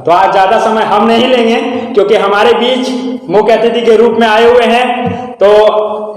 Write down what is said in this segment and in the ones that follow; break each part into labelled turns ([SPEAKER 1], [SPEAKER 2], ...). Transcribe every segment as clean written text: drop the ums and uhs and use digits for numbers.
[SPEAKER 1] तो आज ज़्यादा समय हम नहीं लेंगे क्योंकि हमारे बीच मुख्य अतिथि के रूप में आए हुए हैं। तो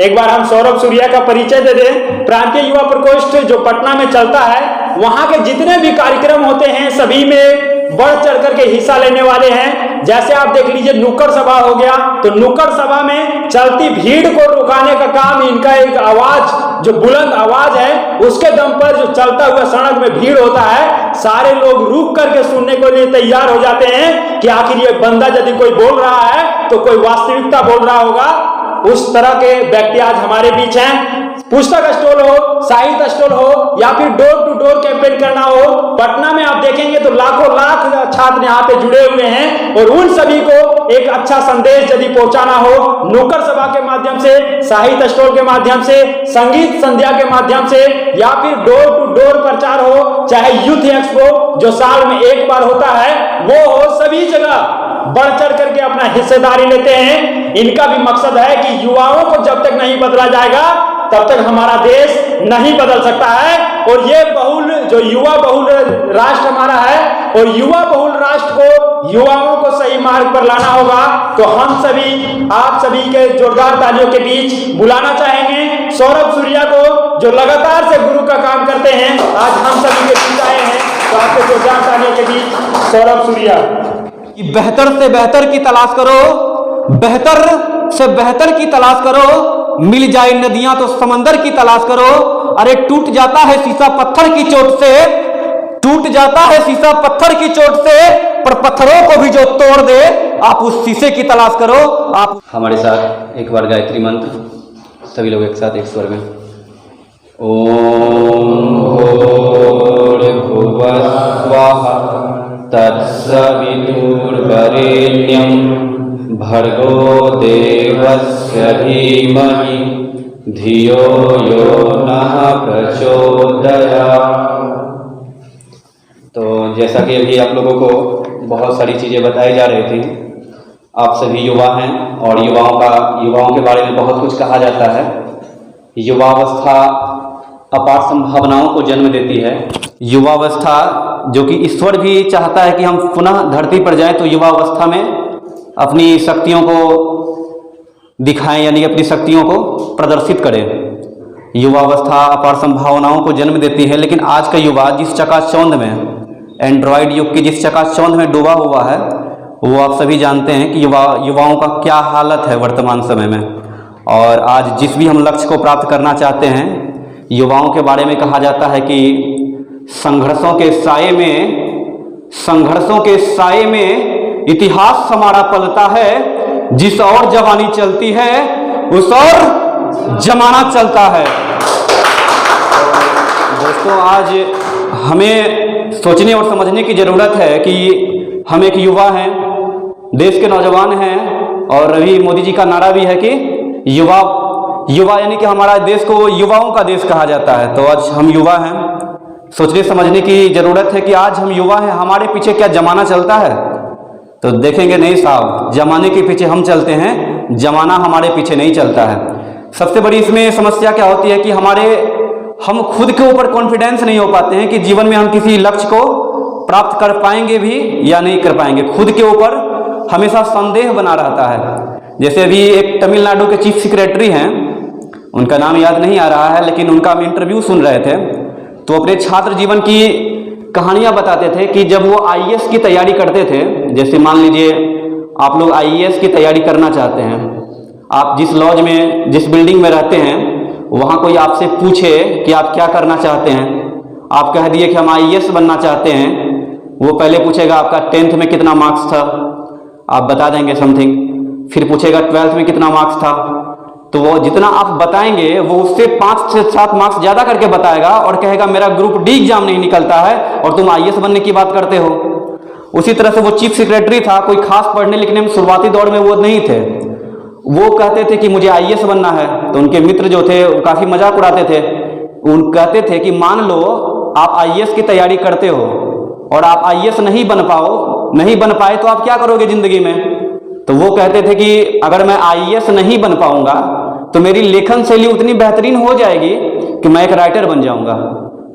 [SPEAKER 1] एक बार हम सौरभ सूर्या का परिचय दे दें। प्रांतीय युवा प्रकोष्ठ जो पटना में चलता है, वहाँ के जितने भी कार्यक्रम होते हैं सभी में बढ़ चढ़ करके हिस्सा लेने वाले हैं। जैसे आप देख लीजिए नुक्कड़ सभा हो गया, तो नुक्कड़ सभा में चलती भीड़ को रुकाने का काम इनका, एक आवाज जो बुलंद आवाज है उसके दम पर जो चलता हुआ सड़क में भीड़ होता है, सारे लोग रुक करके सुनने के लिए तैयार हो जाते हैं कि आखिर ये बंदा यदि कोई बोल रहा है तो कोई वास्तविकता बोल रहा होगा। उस तरह के व्यक्ति आज हमारे बीच हैं। पुस्तक स्टॉल हो, साहित्य स्टॉल हो या फिर डोर टू डोर कैंपेन करना हो, पटना में आप देखेंगे तो लाखों लाख छात्र यहाँ पे जुड़े हुए हैं और उन सभी को एक अच्छा संदेश यदि पहुंचाना हो, नुक्कड़ सभा के माध्यम से, साहित्य स्टॉल के माध्यम से, संगीत संध्या के माध्यम से या फिर डोर टू डोर प्रचार हो, चाहे यूथ एक्सपो जो साल में एक बार होता है वो हो, सभी जगह बढ़ चढ़ करके अपना हिस्सेदारी लेते हैं। इनका भी मकसद है कि युवाओं को जब तक नहीं बदला जाएगा तब तक हमारा देश नहीं बदल सकता है। और ये बहुल जो युवा बहुल राष्ट्र हमारा है और युवा बहुल राष्ट्र को, युवाओं को सही मार्ग पर लाना होगा, तो हम सभी आप सभी के जोरदार तालियों के बीच बुलाना चाहेंगे सौरभ सूर्या को, जो लगातार से गुरु का काम करते हैं। आज हम सभी के बीच आए हैं, तो आपके जोरदार तालियों के बीच सौरभ सूर्या।
[SPEAKER 2] बेहतर से बेहतर की तलाश करो, बेहतर से बेहतर की तलाश करो, मिल जाए नदियां तो समंदर की तलाश करो। अरे टूट जाता है शीशा पत्थर की चोट से, टूट जाता है शीशा पत्थर की चोट से, पर पत्थरों को भी जो तोड़ दे आप उस शीशे की तलाश करो। आप
[SPEAKER 3] हमारे साथ एक बार गायत्री मंत्र, सभी लोग एक साथ एक स्वर में। ओम भूर्भुवः स्वः तत्सवितुर्वरेण्यं भर्गो देवस्य धीमहि धियो यो नः प्रचोदयात्। तो जैसा कि अभी आप लोगों को बहुत सारी चीज़ें बताई जा रही थी, आप सभी युवा हैं और युवाओं के बारे में बहुत कुछ कहा जाता है। युवावस्था अपार संभावनाओं को जन्म देती है। युवावस्था जो कि ईश्वर भी चाहता है कि हम पुनः धरती पर जाएं, तो युवावस्था में अपनी शक्तियों को दिखाएं, यानी अपनी शक्तियों को प्रदर्शित करें। युवावस्था अपार संभावनाओं को जन्म देती है, लेकिन आज का युवा जिस चकाचौंध में, एंड्रॉयड युग की जिस चकाचौंध में डूबा हुआ है, वो आप सभी जानते हैं कि युवाओं का क्या हालत है वर्तमान समय में। और आज जिस भी हम लक्ष्य को प्राप्त करना चाहते हैं, युवाओं के बारे में कहा जाता है कि संघर्षों के साये में इतिहास हमारा पलता है, जिस और जवानी चलती है उस और जमाना चलता है। दोस्तों, आज हमें सोचने और समझने की जरूरत है कि हम एक युवा हैं, देश के नौजवान हैं, और अभी मोदी जी का नारा भी है कि युवा यानी कि हमारा देश को युवाओं का देश कहा जाता है। तो आज हम युवा हैं, सोचने समझने की जरूरत है कि आज हम युवा हैं, हमारे पीछे क्या जमाना चलता है? तो देखेंगे नहीं साहब, जमाने के पीछे हम चलते हैं, जमाना हमारे पीछे नहीं चलता है। सबसे बड़ी इसमें समस्या क्या होती है कि हम खुद के ऊपर कॉन्फिडेंस नहीं हो पाते हैं कि जीवन में हम किसी लक्ष्य को प्राप्त कर पाएंगे भी या नहीं कर पाएंगे। खुद के ऊपर हमेशा संदेह बना रहता है। जैसे अभी एक तमिलनाडु के चीफ सेक्रेटरी हैं, उनका नाम याद नहीं आ रहा है, लेकिन उनका हम इंटरव्यू सुन रहे थे, तो अपने छात्र जीवन की कहानियां बताते थे कि जब वो आईएएस की तैयारी करते थे, जैसे मान लीजिए आप लोग आईएएस की तैयारी करना चाहते हैं, आप जिस लॉज में, जिस बिल्डिंग में रहते हैं, वहाँ कोई आपसे पूछे कि आप क्या करना चाहते हैं, आप कह दिए कि हम आईएएस बनना चाहते हैं, वो पहले पूछेगा आपका 10th में कितना मार्क्स था, आप बता देंगे समथिंग, फिर पूछेगा 12th में कितना मार्क्स था, तो वो जितना आप बताएंगे वो उससे 5 से 7 मार्क्स ज़्यादा करके बताएगा और कहेगा मेरा ग्रुप डी एग्जाम नहीं निकलता है और तुम आईएएस बनने की बात करते हो। उसी तरह से वो चीफ सेक्रेटरी था, कोई खास पढ़ने लिखने में शुरुआती दौर में वो नहीं थे, वो कहते थे कि मुझे आईएएस बनना है, तो उनके मित्र जो थे वो काफ़ी मजाक उड़ाते थे। उन कहते थे कि मान लो आप आईएएस की तैयारी करते हो और आप आईएएस नहीं बन पाए तो आप क्या करोगे ज़िंदगी में? तो वो कहते थे कि अगर मैं आईएएस नहीं बन पाऊंगा तो मेरी लेखन शैली उतनी बेहतरीन हो जाएगी कि मैं एक राइटर बन जाऊंगा।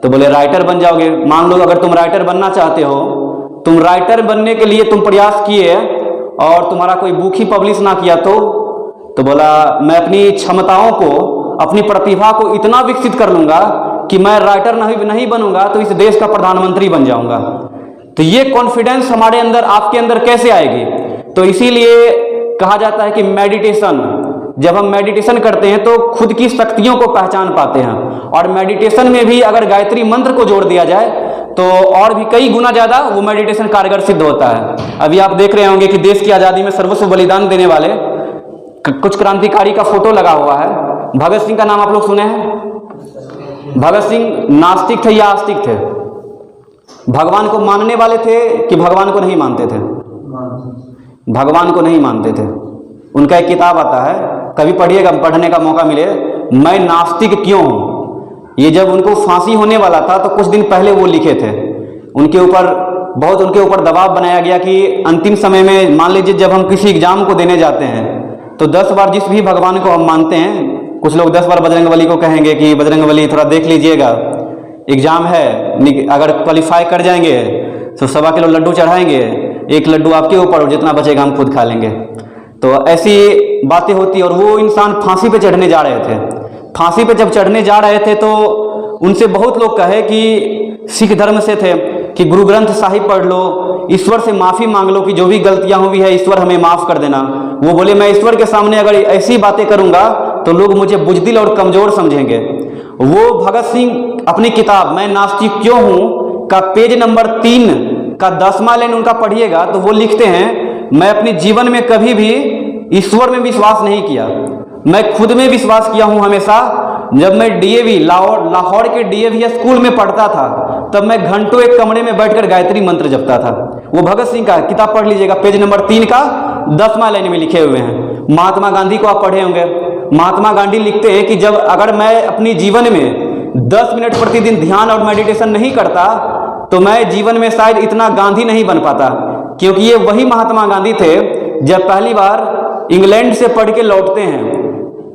[SPEAKER 3] तो बोले राइटर बन जाओगे, मान लो अगर तुम राइटर बनना चाहते हो तुम राइटर बनने के लिए तुम प्रयास किए और तुम्हारा कोई बुक ही पब्लिश ना किया तो बोला मैं अपनी क्षमताओं को, अपनी प्रतिभा को इतना विकसित कर लूंगा कि मैं राइटर नहीं बनूंगा तो इस देश का प्रधानमंत्री बन जाऊंगा। तो ये कॉन्फिडेंस हमारे अंदर, आपके अंदर कैसे आएगी? तो इसीलिए कहा जाता है कि मेडिटेशन, जब हम मेडिटेशन करते हैं तो खुद की शक्तियों को पहचान पाते हैं। और मेडिटेशन में भी अगर गायत्री मंत्र को जोड़ दिया जाए तो और भी कई गुना ज़्यादा वो मेडिटेशन कारगर सिद्ध होता है। अभी आप देख रहे होंगे कि देश की आज़ादी में सर्वस्व बलिदान देने वाले कुछ क्रांतिकारी का फोटो लगा हुआ है। भगत सिंह का नाम आप लोग सुने हैं? भगत सिंह नास्तिक थे या आस्तिक थे? भगवान को मानने वाले थे कि भगवान को नहीं मानते थे? भगवान को नहीं मानते थे। उनका एक किताब आता है, कभी पढ़िएगा, पढ़ने का मौका मिले, मैं नास्तिक क्यों हूं। ये जब उनको फांसी होने वाला था तो कुछ दिन पहले वो लिखे थे। उनके ऊपर दबाव बनाया गया कि अंतिम समय में मान लीजिए जब हम किसी एग्जाम को देने जाते हैं तो 10 बार जिस भी भगवान को हम मानते हैं, कुछ लोग 10 बार बजरंगबली को कहेंगे कि बजरंगबली थोड़ा देख लीजिएगा, एग्जाम है, अगर क्वालिफाई कर जाएंगे तो 1.25 किलो लड्डू चढ़ाएंगे, 1 लड्डू आपके ऊपर और जितना बचेगा हम खुद खा लेंगे। तो ऐसी बातें होती। और वो इंसान फांसी पे चढ़ने जा रहे थे। फांसी पे जब चढ़ने जा रहे थे तो उनसे बहुत लोग कहे कि सिख धर्म से थे कि गुरु ग्रंथ साहिब पढ़ लो, ईश्वर से माफ़ी मांग लो कि जो भी गलतियां हुई है ईश्वर हमें माफ़ कर देना। वो बोले मैं ईश्वर के सामने अगर ऐसी बातें करूंगा तो लोग मुझे बुज़दिल और कमज़ोर समझेंगे। वो भगत सिंह अपनी किताब मैं नास्तिक क्यों हूँ का पेज नंबर 3 का 10वां लाइन उनका पढ़िएगा तो वो लिखते हैं, मैं अपने जीवन में कभी भी ईश्वर में विश्वास नहीं किया, मैं खुद में विश्वास किया हूं हमेशा। जब मैं डीएवी लाहौर के डीएवी स्कूल में पढ़ता था तब मैं घंटों एक कमरे में बैठकर गायत्री मंत्र जपता था। वो भगत सिंह का किताब पढ़ लीजिएगा, पेज नंबर 3 का 10वां लाइन में लिखे हुए हैं। महात्मा गांधी को आप पढ़े होंगे। महात्मा गांधी लिखते हैं कि जब अगर मैं अपनी जीवन में 10 मिनट प्रतिदिन ध्यान और मेडिटेशन नहीं करता तो मैं जीवन में शायद इतना गांधी नहीं बन पाता। क्योंकि ये वही महात्मा गांधी थे जब पहली बार इंग्लैंड से पढ़ के लौटते हैं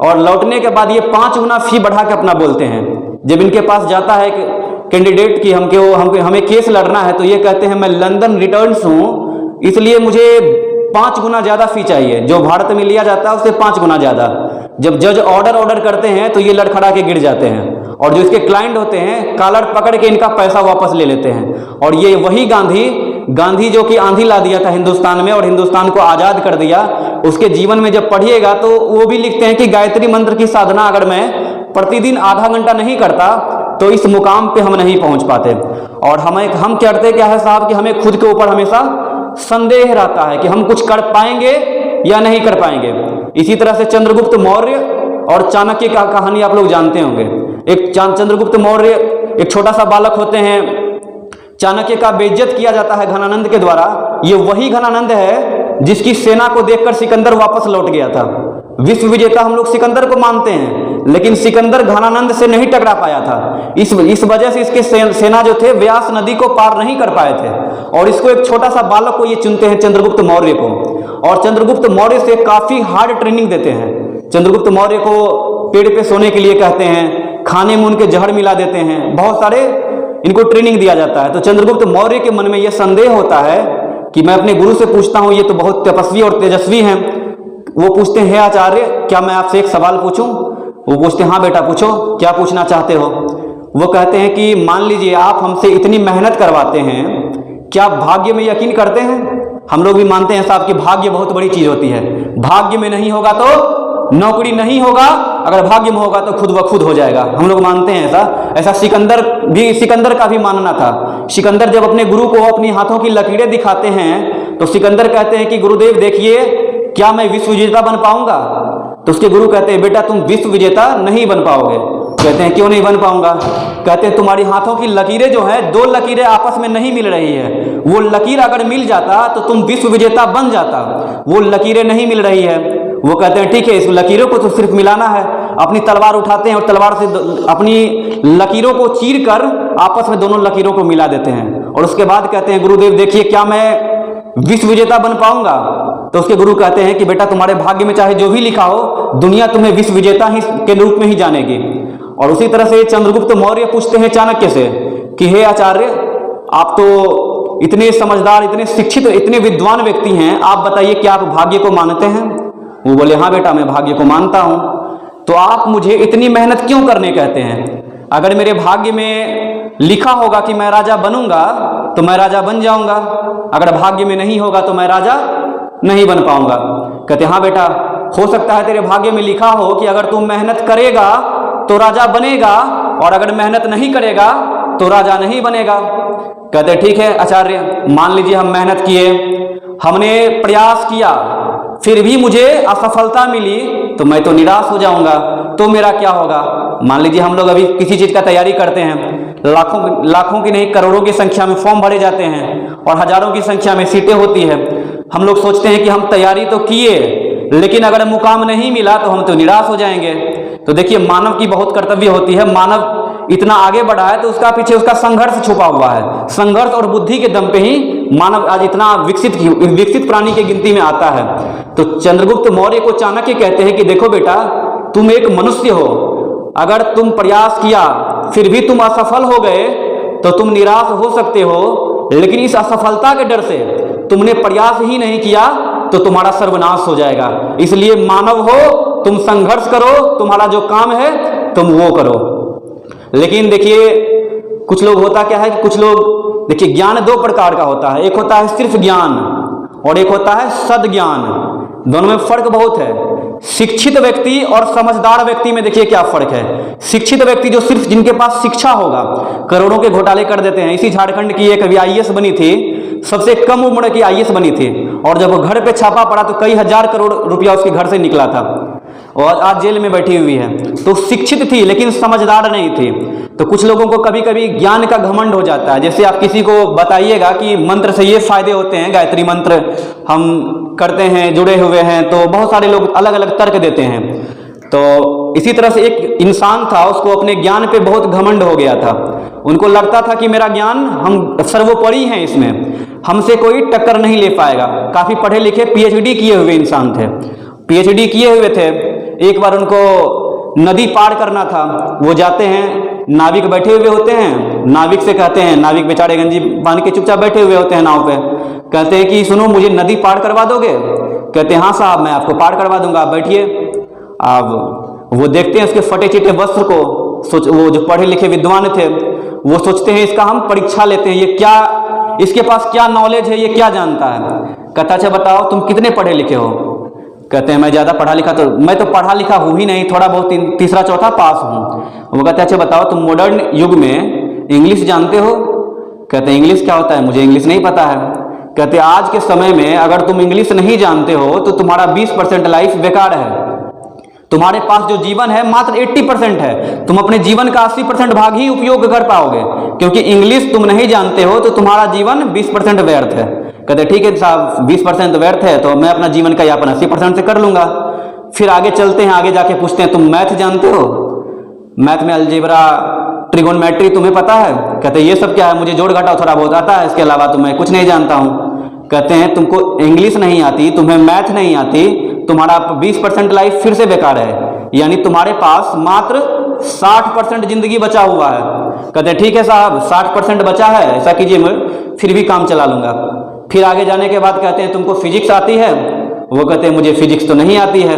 [SPEAKER 3] और लौटने के बाद ये 5 गुना फी बढ़ा के अपना बोलते हैं। जब इनके पास जाता है कैंडिडेट की हमें केस लड़ना है तो ये कहते हैं मैं लंदन रिटर्न्स हूँ इसलिए मुझे 5 गुना ज़्यादा फी चाहिए, जो भारत में लिया जाता है उससे 5 गुना ज़्यादा। जब जज ऑर्डर करते हैं तो ये लड़खड़ा के गिर जाते हैं और जो इसके क्लाइंट होते हैं कॉलर पकड़ के इनका पैसा वापस ले लेते हैं। और ये वही गांधी जो कि आंधी ला दिया था हिंदुस्तान में और हिंदुस्तान को आज़ाद कर दिया, उसके जीवन में जब पढ़िएगा तो वो भी लिखते हैं कि गायत्री मंत्र की साधना अगर मैं प्रतिदिन आधा घंटा नहीं करता तो इस मुकाम पे हम नहीं पहुंच पाते। और हम करते क्या है साहब कि हमें खुद के ऊपर हमेशा संदेह रहता है कि हम कुछ कर पाएंगे या नहीं कर पाएंगे। इसी तरह से चंद्रगुप्त मौर्य और चाणक्य का कहानी आप लोग जानते होंगे। एक चंद्रगुप्त मौर्य एक छोटा सा बालक होते हैं, चाणक्य का बेइज्जत किया जाता है घनानंद के द्वारा। ये वही घनानंद है जिसकी सेना को देखकर सिकंदर वापस लौट गया था। विश्व विजेता हम लोग सिकंदर को मानते हैं लेकिन सिकंदर घनानंद से नहीं टकरा पाया था। इस वजह से इसके सेना जो थे व्यास नदी को पार नहीं कर पाए थे और इसको एक छोटा सा बालक को ये चुनते हैं चंद्रगुप्त मौर्य को और चंद्रगुप्त मौर्य से काफी हार्ड ट्रेनिंग देते हैं। चंद्रगुप्त मौर्य को पेड़ पे सोने के लिए कहते हैं, खाने में उनके जहर मिला देते हैं, बहुत सारे इनको ट्रेनिंग दिया जाता है। तो चंद्रगुप्त मौर्य के मन में यह संदेह होता है कि मैं अपने गुरु से पूछता हूं, ये तो बहुत तपस्वी और तेजस्वी हैं। वो पूछते हैं, हे आचार्य क्या मैं आपसे एक सवाल पूछूं? वो पूछते हैं, हाँ बेटा पूछो, क्या पूछना चाहते हो? वो कहते हैं कि मान लीजिए आप हमसे इतनी मेहनत करवाते हैं, क्या आप भाग्य में यकीन करते हैं? हम लोग भी मानते हैं साहब कि भाग्य बहुत बड़ी चीज होती है। भाग्य में नहीं होगा तो नौकरी नहीं होगा, अगर भाग्य में होगा तो खुद ब खुद हो जाएगा। हम लोग मानते हैं ऐसा सिकंदर का भी मानना था। सिकंदर जब अपने गुरु को अपनी हाथों की लकीरें दिखाते हैं तो सिकंदर कहते हैं कि गुरुदेव देखिए क्या मैं विश्व विजेता बन पाऊंगा? तो उसके गुरु कहते हैं बेटा तुम विश्व विजेता नहीं बन पाओगे। कहते हैं क्यों नहीं बन पाऊंगा? कहते हैं तुम्हारी हाथों की लकीरें जो है 2 लकीरें आपस में नहीं मिल रही है, वो लकीर अगर मिल जाता तो तुम विश्व विजेता बन जाता, वो लकीरें नहीं मिल रही है। वो कहते हैं ठीक है, इस लकीरों को तो सिर्फ मिलाना है। अपनी तलवार उठाते हैं और तलवार से अपनी लकीरों को चीर कर आपस में दोनों लकीरों को मिला देते हैं और उसके बाद कहते हैं गुरुदेव देखिए क्या मैं विश्व विजेता बन पाऊंगा? तो उसके गुरु कहते हैं कि बेटा तुम्हारे भाग्य में चाहे जो भी लिखा हो, दुनिया तुम्हें विश्व विजेता ही के रूप में ही जानेगी। और उसी तरह से चंद्रगुप्त मौर्य पूछते हैं चाणक्य से कि हे आचार्य आप तो इतने समझदार, इतने शिक्षित, इतने विद्वान व्यक्ति हैं, आप बताइए क्या आप भाग्य को मानते हैं? वो बोले हाँ बेटा मैं भाग्य को मानता हूं। तो आप मुझे इतनी मेहनत क्यों करने कहते हैं? अगर मेरे भाग्य में लिखा होगा कि मैं राजा बनूंगा तो मैं राजा बन जाऊंगा, अगर भाग्य में नहीं होगा तो मैं राजा नहीं बन पाऊंगा। कहते हाँ बेटा, हो सकता है तेरे भाग्य में लिखा हो कि अगर तू मेहनत करेगा तो राजा बनेगा, और अगर मेहनत नहीं करेगा तो राजा नहीं बनेगा। कहते ठीक है आचार्य, मान लीजिए हम मेहनत किए, हमने प्रयास किया, फिर भी मुझे असफलता मिली तो मैं तो निराश हो जाऊंगा, तो मेरा क्या होगा? मान लीजिए हम लोग अभी किसी चीज का तैयारी करते हैं, लाखों की नहीं करोड़ों की संख्या में फॉर्म भरे जाते हैं और हजारों की संख्या में सीटें होती है। हम लोग सोचते हैं कि हम तैयारी तो किए, लेकिन अगर मुकाम नहीं मिला तो हम तो निराश हो जाएंगे। तो देखिए मानव की बहुत कर्तव्य होती है, मानव इतना आगे बढ़ा है तो उसका पीछे उसका संघर्ष छुपा हुआ है। संघर्ष और बुद्धि के दम पे ही मानव आज इतना विकसित प्राणी की गिनती में आता है। तो चंद्रगुप्त मौर्य को चाणक्य कहते हैं कि देखो बेटा, तुम एक मनुष्य हो, अगर तुम प्रयास किया फिर भी तुम असफल हो गए तो तुम निराश हो सकते हो, लेकिन इस असफलता के डर से तुमने प्रयास ही नहीं किया तो तुम्हारा सर्वनाश हो जाएगा। इसलिए मानव हो, तुम संघर्ष करो, तुम्हारा जो काम है तुम वो करो। लेकिन देखिए कुछ लोग, होता क्या है कि कुछ लोग, देखिए ज्ञान दो प्रकार का होता है, एक होता है सिर्फ ज्ञान और एक होता है सद्ज्ञान। दोनों में फर्क बहुत है। शिक्षित व्यक्ति और समझदार व्यक्ति में देखिए क्या फर्क है। शिक्षित व्यक्ति जो सिर्फ जिनके पास शिक्षा होगा, करोड़ों के घोटाले कर देते हैं। इसी झारखंड की एक अभी आईएएस बनी थी, सबसे कम उम्र की आईएएस बनी थी, और जब वो घर पे छापा पड़ा तो कई हजार करोड़ रुपया उसके घर से निकला था और आज जेल में बैठी हुई है। तो शिक्षित थी लेकिन समझदार नहीं थी। तो कुछ लोगों को कभी कभी ज्ञान का घमंड हो जाता है। जैसे आप किसी को बताइएगा कि मंत्र से ये फायदे होते हैं, गायत्री मंत्र हम करते हैं, जुड़े हुए हैं, तो बहुत सारे लोग अलग अलग तर्क देते हैं। तो इसी तरह से एक इंसान था, उसको अपने ज्ञान पे बहुत घमंड हो गया था। उनको लगता था कि मेरा ज्ञान, हम सर्वोपरि हैं, इसमें हमसे कोई टक्कर नहीं ले पाएगा। काफी पढ़े लिखे पीएचडी किए हुए इंसान थे, पीएचडी किए हुए थे। एक बार उनको नदी पार करना था, वो जाते हैं, नाविक बैठे हुए होते हैं, नाविक से कहते हैं, नाविक बेचारे गंजी बांध के चुपचाप बैठे हुए होते हैं नाव पे, कहते हैं कि सुनो मुझे नदी पार करवा दोगे? कहते हैं हाँ साहब मैं आपको पार करवा दूंगा, आप बैठिए। अब वो देखते हैं उसके फटे चिटे वस्त्र को, वो जो पढ़े लिखे विद्वान थे वो सोचते हैं इसका हम परीक्षा लेते हैं, ये क्या, इसके पास क्या नॉलेज है, ये क्या जानता है। कहता अच्छा बताओ तुम कितने पढ़े लिखे हो? कहते हैं मैं ज़्यादा पढ़ा लिखा तो, मैं तो पढ़ा लिखा हूँ ही नहीं, थोड़ा बहुत तीसरा चौथा पास हूँ। वो कहते हैं अच्छा बताओ तुम मॉडर्न युग में इंग्लिश जानते हो? कहते हैं इंग्लिश क्या होता है, मुझे इंग्लिश नहीं पता है। कहते हैं आज के समय में अगर तुम इंग्लिश नहीं जानते हो तो तुम्हारा 20% लाइफ बेकार है। तुम्हारे पास जो जीवन है मात्र 80% है, तुम अपने जीवन का 80% भाग ही उपयोग कर पाओगे, क्योंकि इंग्लिश तुम नहीं जानते हो तो तुम्हारा जीवन 20% व्यर्थ है। कहते ठीक है साहब 20% व्यर्थ है तो मैं अपना जीवन का यापन 80% से कर लूंगा। फिर आगे चलते हैं, आगे जाके पूछते हैं तुम मैथ जानते हो? मैथ में अलजेब्रा, ट्रिगोनोमेट्री तुम्हें पता है? कहते ये सब क्या है, मुझे जोड़ घटाव थोड़ा बहुत आता है, इसके अलावा तो मैं कुछ नहीं जानता हूँ। कहते हैं तुमको इंग्लिश नहीं आती, तुम्हें मैथ नहीं आती, तुम्हारा 20% लाइफ फिर से बेकार है, यानी तुम्हारे पास मात्र 60% जिंदगी बचा हुआ है। कहते ठीक है साहब 60% बचा है, ऐसा कीजिए मैं फिर भी काम चला लूंगा। फिर आगे जाने के बाद कहते हैं तुमको फिजिक्स आती है? वो कहते हैं मुझे फिजिक्स तो नहीं आती है।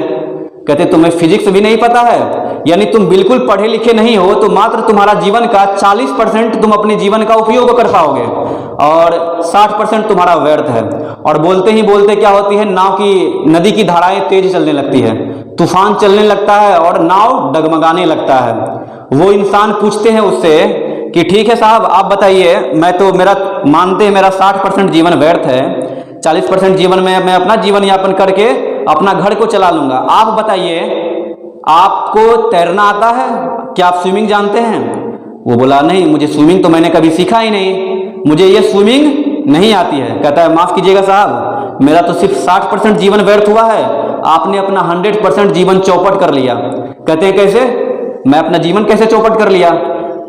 [SPEAKER 3] कहते तुम्हें फिजिक्स भी नहीं पता है, यानी तुम बिल्कुल पढ़े लिखे नहीं हो, तो मात्र तुम्हारा जीवन का 40% तुम अपने जीवन का उपयोग कर पाओगे और 60% तुम्हारा व्यर्थ है। और बोलते ही बोलते क्या होती है, नाव की, नदी की धाराएं तेज चलने लगती है, तूफान चलने लगता है और नाव डगमगाने लगता है। वो इंसान पूछते हैं उससे कि ठीक है साहब आप बताइए, मैं तो मेरा मानते हैं मेरा 60% जीवन व्यर्थ है, 40% जीवन में मैं अपना जीवन यापन करके अपना घर को चला लूंगा। आप बताइए आपको तैरना आता है? क्या आप स्विमिंग जानते हैं? वो बोला नहीं, मुझे स्विमिंग तो मैंने कभी सीखा ही नहीं, मुझे ये स्विमिंग नहीं आती है। कहता है माफ कीजिएगा साहब मेरा तो सिर्फ 60% जीवन व्यर्थ हुआ है, आपने अपना 100% जीवन चौपट कर लिया। कहते हैं कैसे? मैं अपना जीवन कैसे चौपट कर लिया?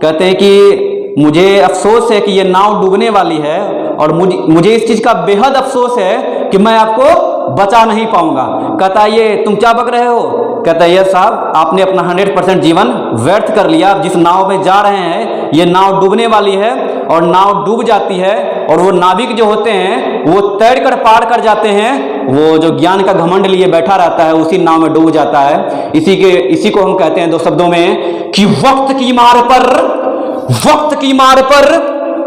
[SPEAKER 3] कहते हैं कि मुझे अफसोस है कि ये नाव डूबने वाली है और मुझे इस चीज का बेहद अफसोस है कि मैं आपको बचा नहीं पाऊंगा। कहता है ये तुम क्या बक रहे हो? कहता है ये साहब आपने अपना 100% जीवन व्यर्थ कर लिया। जिस नाव में जा रहे हैं ये नाव डूबने वाली है और नाव डूब जाती है और वो नाविक जो होते हैं वो तैर कर पार कर जाते हैं, वो जो ज्ञान का घमंड लिए बैठा रहता है उसी नाव में डूब जाता है। इसी को हम कहते हैं दो शब्दों में कि वक्त की मार पर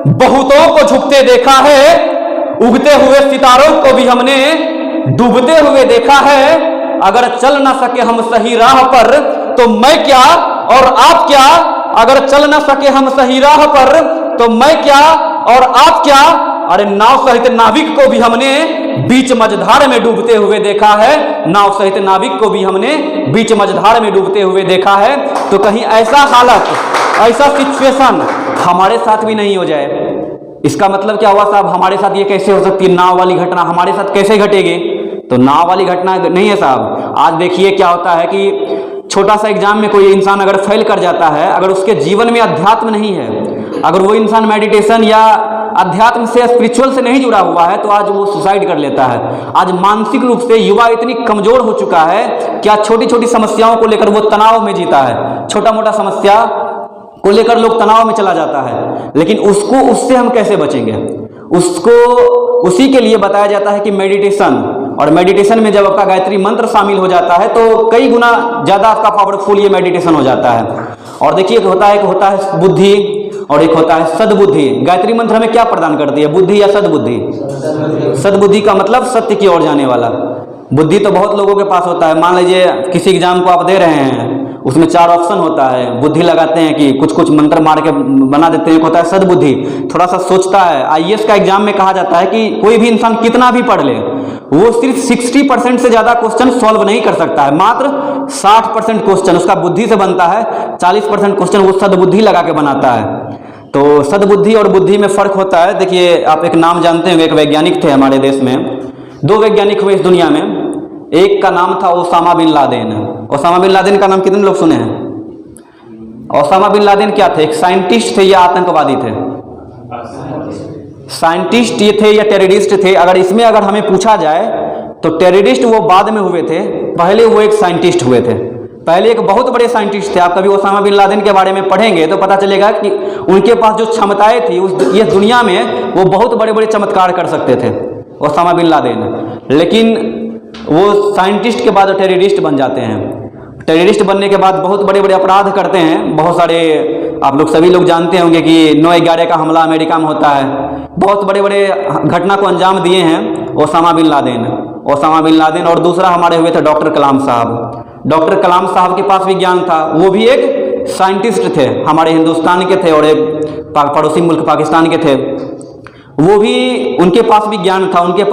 [SPEAKER 3] बहुतों को झुकते देखा है, उगते हुए सितारों को भी हमने डूबते हुए देखा है। अगर चल ना सके हम सही राह पर तो मैं क्या और आप क्या, अगर चल ना सके हम सही राह पर तो मैं क्या और आप क्या, अरे नाव सहित नाविक को भी हमने बीच मझधार में डूबते हुए देखा है, नाव सहित नाविक को भी हमने बीच मझधार में डूबते हुए देखा है। तो कहीं ऐसा हालत, ऐसा सिचुएशन हमारे साथ भी नहीं हो जाए। इसका मतलब क्या हुआ साहब, हमारे साथ ये कैसे हो सकती है, नाव वाली घटना हमारे साथ कैसे घटेगी? तो नाव वाली घटना नहीं है साहब। आज देखिए क्या होता है कि छोटा सा एग्जाम में कोई इंसान अगर फेल कर जाता है, अगर उसके जीवन में अध्यात्म नहीं है, अगर वो इंसान मेडिटेशन या अध्यात्म से, स्पिरिचुअल से नहीं जुड़ा हुआ है, तो आज वो सुसाइड कर लेता है। आज मानसिक रूप से युवा इतनी कमजोर हो चुका है कि आज छोटी छोटी समस्याओं को लेकर वो तनाव में जीता है, छोटा मोटा समस्या को लेकर लोग तनाव में चला जाता है। लेकिन उससे हम कैसे बचेंगे? उसी के लिए बताया जाता है कि मेडिटेशन, और मेडिटेशन में जब आपका गायत्री मंत्र शामिल हो जाता है तो कई गुना ज़्यादा आपका पावरफुल ये मेडिटेशन हो जाता है। और देखिए एक होता है बुद्धि और एक होता है सद्बुद्धि। गायत्री मंत्र हमें क्या प्रदान करती है, बुद्धि या सद्बुद्धि? सद्बुद्धि का मतलब सत्य की ओर जाने वाला। बुद्धि तो बहुत लोगों के पास होता है। मान लीजिए किसी एग्जाम को आप दे रहे हैं, उसमें 4 ऑप्शन होता है, बुद्धि लगाते हैं कि कुछ मंत्र मार के बना देते हैं। एक होता है सद्बुद्धि, थोड़ा सा सोचता है। आईएएस का एग्जाम में कहा जाता है कि कोई भी इंसान कितना भी पढ़ ले, वो सिर्फ 60% से ज़्यादा क्वेश्चन सॉल्व नहीं कर सकता है। मात्र 60% क्वेश्चन उसका बुद्धि से बनता है, 40% क्वेश्चन वो सद्बुद्धि लगा के बनाता है। तो सद्बुद्धि और बुद्धि में फ़र्क होता है। देखिए आप एक नाम जानते होंगे, एक वैज्ञानिक थे हमारे देश में, 2 वैज्ञानिक हुए इस दुनिया में। एक का नाम था Osama bin Laden. Osama bin Laden का नाम कितने लोग सुने हैं? ओसामा बिन लादेन क्या थे, एक साइंटिस्ट थे या आतंकवादी थे? साइंटिस्ट ये थे या टेररिस्ट थे? अगर हमें पूछा जाए तो टेररिस्ट वो बाद में हुए थे, पहले वो एक साइंटिस्ट हुए थे। पहले एक बहुत बड़े साइंटिस्ट थे। आप कभी ओसामा बिन लादेन के बारे में पढ़ेंगे तो पता चलेगा कि उनके पास जो क्षमताएं थी ये दुनिया में वो बहुत बड़े बड़े चमत्कार कर सकते थे ओसामा बिन लादेन। लेकिन वो साइंटिस्ट के बाद टेररिस्ट बन जाते हैं। टेररिस्ट बनने के बाद बहुत बड़े बड़े अपराध करते हैं। बहुत सारे आप लोग सभी लोग जानते होंगे कि 9/11 का हमला अमेरिका में होता है। बहुत बड़े बड़े घटना को अंजाम दिए हैं ओसामा बिन लादेन। और दूसरा हमारे हुए थे डॉक्टर कलाम साहब। डॉक्टर कलाम साहब के पास भी ज्ञान था, वो भी एक साइंटिस्ट थे, हमारे हिंदुस्तान के थे और एक पड़ोसी मुल्क पाकिस्तान के थे। वो भी, उनके पास भी ज्ञान था, उनके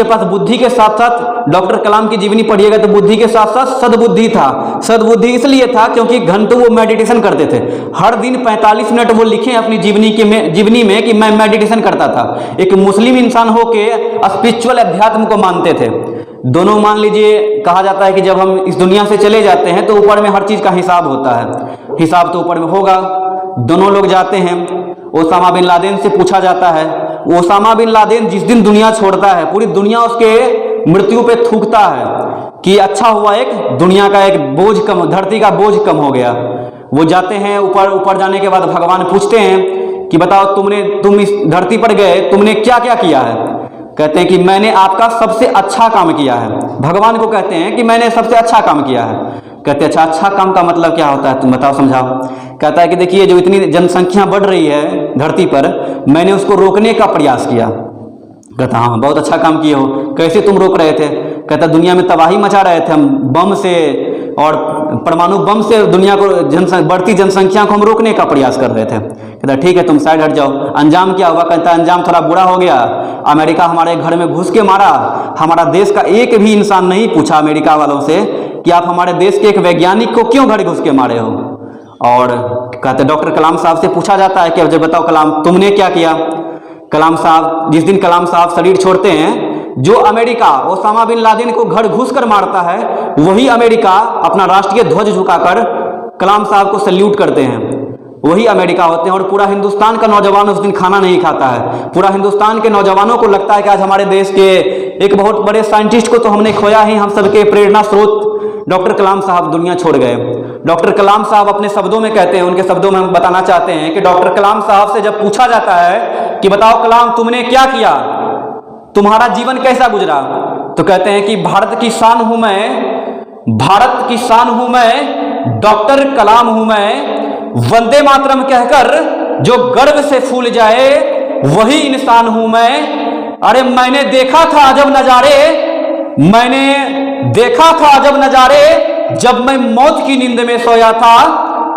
[SPEAKER 3] पास बुद्धि के साथ साथ, डॉक्टर कलाम की जीवनी पढ़िएगा तो बुद्धि के साथ साथ सद्बुद्धि था। सद्बुद्धि इसलिए था क्योंकि घंटों वो मेडिटेशन करते थे। हर दिन 45 मिनट वो लिखे अपनी जीवनी में कि मैं मेडिटेशन करता था। एक मुस्लिम इंसान होके स्पिरिचुअल अध्यात्म को मानते थे। दोनों मान लीजिए, कहा जाता है कि जब हम इस दुनिया से चले जाते हैं तो ऊपर में हर चीज़ का हिसाब होता है। हिसाब तो ऊपर में होगा। दोनों लोग जाते हैं, ओसामा बिन लादेन से पूछा जाता है। ओसामा बिन लादेन जिस दिन दुनिया छोड़ता है, पूरी दुनिया उसके मृत्यु पे थूकता है कि अच्छा हुआ एक दुनिया का एक बोझ कम, धरती का बोझ कम हो गया। वो जाते हैं ऊपर जाने के बाद भगवान पूछते हैं कि बताओ तुम इस धरती पर गए, तुमने क्या क्या किया है? कहते हैं कि मैंने आपका सबसे अच्छा काम किया है। भगवान को कहते हैं कि मैंने सबसे अच्छा काम किया है। कहते हैं अच्छा काम का मतलब क्या होता है, तुम बताओ, समझाओ। कहता है कि देखिए जो इतनी जनसंख्या बढ़ रही है धरती पर, मैंने उसको रोकने का प्रयास किया। कहता हाँ, बहुत अच्छा काम किए हो। कैसे तुम रोक रहे थे? कहता दुनिया में तबाही मचा रहे थे हम, बम से और परमाणु बम से दुनिया को बढ़ती जनसंख्या को हम रोकने का प्रयास कर रहे थे। कहता ठीक है, तुम साइड हट जाओ। अंजाम क्या हुआ? कहता अंजाम थोड़ा बुरा हो गया। अमेरिका हमारे घर में घुस के मारा। हमारा देश का एक भी इंसान नहीं पूछा अमेरिका वालों से कि आप हमारे देश के एक वैज्ञानिक को क्यों घर घुस के मारे हो। और कहते डॉक्टर कलाम साहब से पूछा जाता है कि अब जब बताओ कलाम, तुमने क्या किया? कलाम साहब, जिस दिन कलाम साहब शरीर छोड़ते हैं, जो अमेरिका ओसामा बिन लादेन को घर घुस कर मारता है, वही अमेरिका अपना राष्ट्रीय ध्वज झुकाकर कलाम साहब को सल्यूट करते हैं। वही अमेरिका होते हैं। और पूरा हिंदुस्तान का नौजवान उस दिन खाना नहीं खाता है। पूरा हिंदुस्तान के नौजवानों को लगता है कि आज हमारे देश के एक बहुत बड़े साइंटिस्ट को तो हमने खोया ही, हम सबके प्रेरणा स्रोत डॉक्टर कलाम साहब दुनिया छोड़ गए। डॉक्टर कलाम साहब अपने शब्दों में कहते हैं, उनके शब्दों में हम बताना चाहते हैं कि डॉक्टर कलाम साहब से जब पूछा जाता है कि बताओ कलाम तुमने क्या किया, तुम्हारा जीवन कैसा गुजरा, तो कहते हैं कि भारत की शान हूं मैं, भारत की शान हूं मैं, डॉक्टर कलाम हूं मैं, वंदे मातरम कहकर जो गर्व से फूल जाए वही इंसान हूं मैं। अरे मैंने देखा था अजब नजारे, मैंने देखा था अजब नजारे, जब मैं मौत की नींद में सोया था,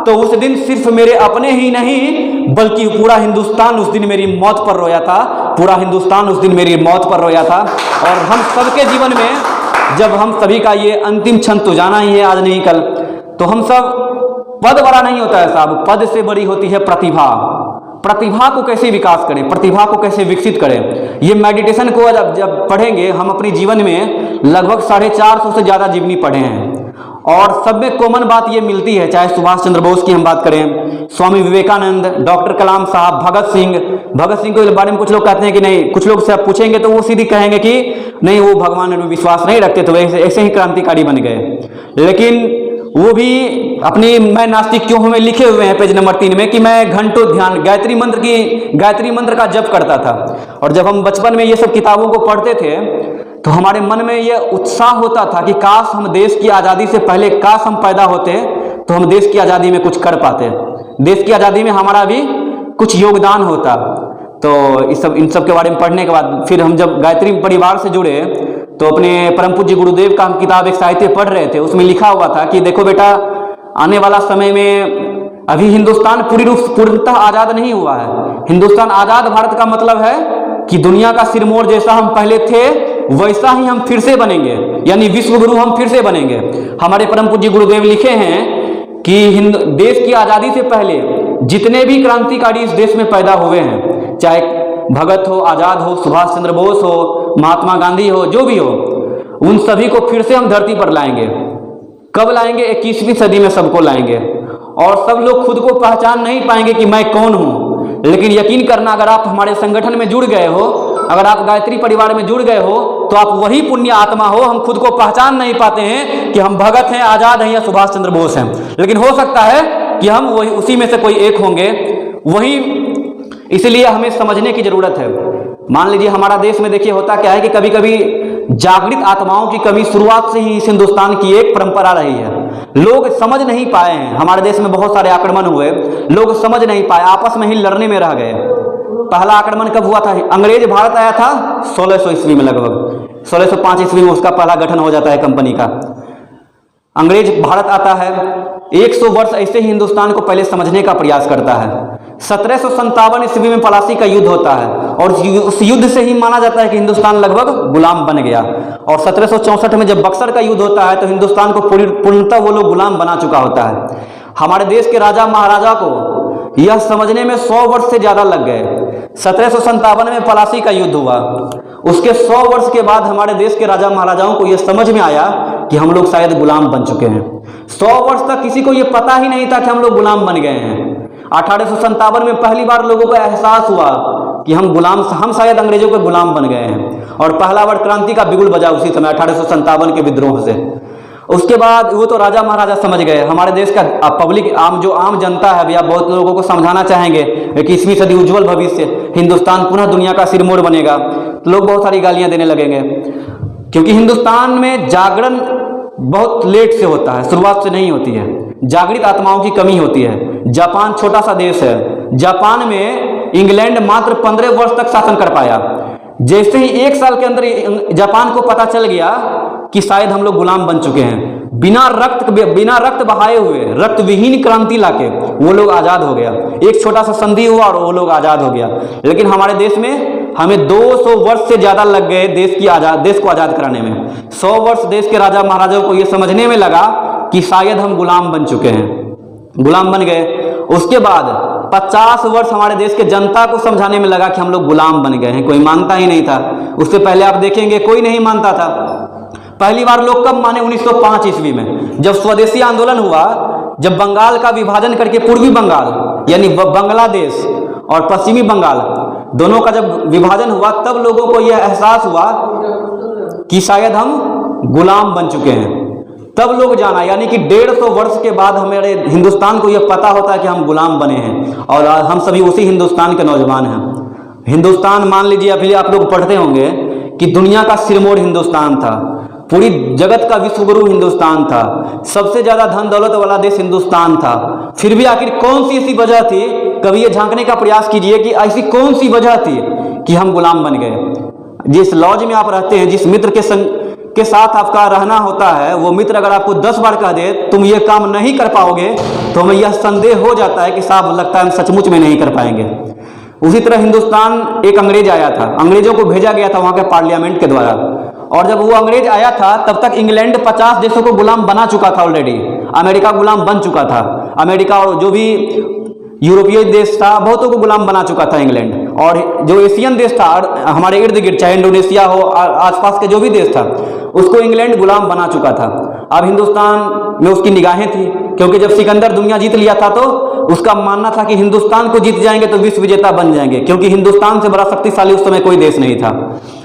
[SPEAKER 3] तो उस दिन सिर्फ मेरे अपने ही नहीं बल्कि पूरा हिंदुस्तान उस दिन मेरी मौत पर रोया था, पूरा हिंदुस्तान उस दिन मेरी मौत पर रोया था। और हम सबके जीवन में जब हम सभी का ये अंतिम क्षण तो जाना ही है आज नहीं कल, तो हम सब, पद बड़ा नहीं होता है साहब, पद से बड़ी होती है प्रतिभा। प्रतिभा को कैसे विकास करें, प्रतिभा को कैसे विकसित करें, ये मेडिटेशन को जब पढ़ेंगे हम अपने जीवन में लगभग 450 से ज़्यादा जीवनी पढ़े हैं और सब में कॉमन बात ये मिलती है, चाहे सुभाष चंद्र बोस की हम बात करें, स्वामी विवेकानंद, डॉक्टर कलाम साहब, भगत सिंह के बारे में कुछ लोग कहते हैं कि नहीं, कुछ लोग से आप पूछेंगे तो वो सीधी कहेंगे कि नहीं वो भगवान में विश्वास नहीं रखते, तो ऐसे ही क्रांतिकारी बन गए। लेकिन वो भी अपनी मैं नास्तिक क्यों हूं में लिखे हुए हैं पेज नंबर 3 में कि मैं घंटों ध्यान गायत्री मंत्र का जप करता था। और जब हम बचपन में ये सब किताबों को पढ़ते थे तो हमारे मन में ये उत्साह होता था कि काश हम देश की आज़ादी से पहले, काश हम पैदा होते तो हम देश की आज़ादी में कुछ कर पाते, देश की आज़ादी में हमारा भी कुछ योगदान होता। तो इन सब के बारे में पढ़ने के बाद फिर हम जब गायत्री परिवार से जुड़े तो अपने परम पूज्य गुरुदेव का हम किताब एक साहित्य पढ़ रहे थे, उसमें लिखा हुआ था कि देखो बेटा, आने वाला समय में अभी हिंदुस्तान पूर्णतः आज़ाद नहीं हुआ है। हिंदुस्तान आज़ाद भारत का मतलब है कि दुनिया का सिरमौर जैसा हम पहले थे वैसा ही हम फिर से बनेंगे, यानी विश्व गुरु हम फिर से बनेंगे। हमारे परम पूज्य गुरुदेव लिखे हैं कि देश की आज़ादी से पहले जितने भी क्रांतिकारी इस देश में पैदा हुए हैं, चाहे भगत हो, आज़ाद हो, सुभाष चंद्र बोस हो, महात्मा गांधी हो, जो भी हो, उन सभी को फिर से हम धरती पर लाएंगे। कब लाएंगे? 21वीं सदी में सबको लाएंगे। और सब लोग खुद को पहचान नहीं पाएंगे कि मैं कौन हूं, लेकिन यकीन करना, अगर आप हमारे संगठन में जुड़ गए हो, अगर आप गायत्री परिवार में जुड़ गए हो, तो आप वही पुण्य आत्मा हो। हम खुद को पहचान नहीं पाते हैं कि हम भगत हैं, आज़ाद हैं या सुभाष चंद्र बोस हैं, लेकिन हो सकता है कि हम वही उसी में से कोई एक होंगे। वही इसलिए हमें समझने की जरूरत है। मान लीजिए हमारा देश में देखिए होता क्या है कि कभी कभी जागृत आत्माओं की कमी शुरुआत से ही इस हिंदुस्तान की एक परंपरा रही है। लोग समझ नहीं पाए हैं, हमारे देश में बहुत सारे आक्रमण हुए, लोग समझ नहीं पाए, आपस में ही लड़ने में रह गए। पहला आक्रमण कब हुआ था? अंग्रेज भारत आया था 1600 ईस्वी में, लगभग 1605 ईस्वी में उसका पहला गठन हो जाता है कंपनी का। अंग्रेज भारत आता है, 100 वर्ष ऐसे ही हिंदुस्तान को पहले समझने का प्रयास करता है। 1757 ईस्वी में पलासी का युद्ध होता है और उस युद्ध से ही माना जाता है कि हिंदुस्तान लगभग गुलाम बन गया। और 1764 में जब बक्सर का युद्ध होता है तो हिंदुस्तान को पूर्णतः वो लोग गुलाम बना चुका होता है। हमारे देश के राजा महाराजा को यह समझने में 100 वर्ष से ज्यादा लग गए। 1757 में पलासी का युद्ध हुआ, उसके 100 वर्ष के बाद हमारे देश के राजा महाराजाओं को यह समझ में आया कि हम लोग शायद गुलाम बन चुके हैं। 100 वर्ष तक किसी को यह पता ही नहीं था कि हम लोग गुलाम बन गए हैं। 1857 में पहली बार लोगों को एहसास हुआ कि हम शायद अंग्रेजों के गुलाम बन गए हैं। और पहला बार क्रांति का बिगुल बजा उसी समय 1857 के विद्रोह से। उसके बाद वो तो राजा महाराजा समझ गए। हमारे देश का पब्लिक जो आम जनता है, भैया बहुत लोगों को समझाना चाहेंगे कि 21वीं सदी उज्जवल भविष्य, हिंदुस्तान पुनः दुनिया का सिरमौर बनेगा, तो लोग बहुत सारी गालियां देने लगेंगे। क्योंकि हिंदुस्तान में जागरण बहुत लेट से होता है, शुरुआत से नहीं होती है। जागृत आत्माओं की कमी होती है। जापान छोटा सा देश है, जापान में इंग्लैंड मात्र 15 वर्ष तक शासन कर पाया। जैसे ही 1 साल के अंदर जापान को पता चल गया कि शायद हम लोग गुलाम बन चुके हैं, बिना रक्त बहाए हुए, रक्त विहीन क्रांति लाके वो लोग आजाद हो गया। एक छोटा सा संधि हुआ और वो लोग आजाद हो गया। लेकिन हमारे देश में हमें 200 वर्ष से ज्यादा लग गए देश को आजाद कराने में। 100 वर्ष देश के राजा महाराजाओं को यह समझने में लगा कि शायद हम गुलाम बन चुके हैं, गुलाम बन गए। उसके बाद 50 वर्ष हमारे देश के जनता को समझाने में लगा कि हम लोग गुलाम बन गए हैं। कोई मानता ही नहीं था। उससे पहले आप देखेंगे कोई नहीं मानता था। पहली बार लोग कब माने? 1905 ईस्वी में, जब स्वदेशी आंदोलन हुआ, जब बंगाल का विभाजन करके पूर्वी बंगाल यानी बांग्लादेश और पश्चिमी बंगाल दोनों का जब विभाजन हुआ, तब लोगों को यह एहसास हुआ कि शायद हम गुलाम बन चुके हैं। तब लोग जाना, यानी कि 150 वर्ष के बाद हमारे हिंदुस्तान को यह पता होता है कि हम गुलाम बने हैं और हम सभी उसी हिंदुस्तान के नौजवान हैं। हिंदुस्तान मान लीजिए, अभी आप लोग पढ़ते होंगे कि दुनिया का सिरमौर हिंदुस्तान था, पूरी जगत का विश्वगुरु हिंदुस्तान था, सबसे ज़्यादा धन दौलत वाला देश हिंदुस्तान था। फिर भी आखिर कौन सी ऐसी वजह थी, कभी ये झांकने का प्रयास कीजिए कि ऐसी कौन सी वजह थी कि हम गुलाम बन गए। जिस लॉज में आप रहते हैं, जिस मित्र के साथ आपका रहना होता है, वो मित्र अगर आपको 10 बार कह दे तुम ये काम नहीं कर पाओगे, तो हमें यह संदेह हो जाता है कि साहब लगता है हम सचमुच में नहीं कर पाएंगे। उसी तरह हिंदुस्तान एक अंग्रेज आया था, अंग्रेजों को भेजा गया था वहाँ के पार्लियामेंट के द्वारा, और जब वो अंग्रेज आया था तब तक इंग्लैंड 50 देशों को गुलाम बना चुका था ऑलरेडी, अमेरिका गुलाम बन चुका था, अमेरिका और जो भी यूरोपीय देश था बहुतों को गुलाम बना चुका था इंग्लैंड, और जो एशियन देश था हमारे इर्द गिर्द, चाहे इंडोनेशिया हो, आसपास के जो भी देश था, उसको इंग्लैंड गुलाम बना चुका था। अब हिंदुस्तान में उसकी निगाहें थी, क्योंकि जब सिकंदर दुनिया जीत लिया था तो उसका मानना था कि हिंदुस्तान को जीत जाएंगे तो विश्व विजेता बन जाएंगे, क्योंकि हिंदुस्तान से बड़ा शक्तिशाली उस समय कोई देश नहीं था।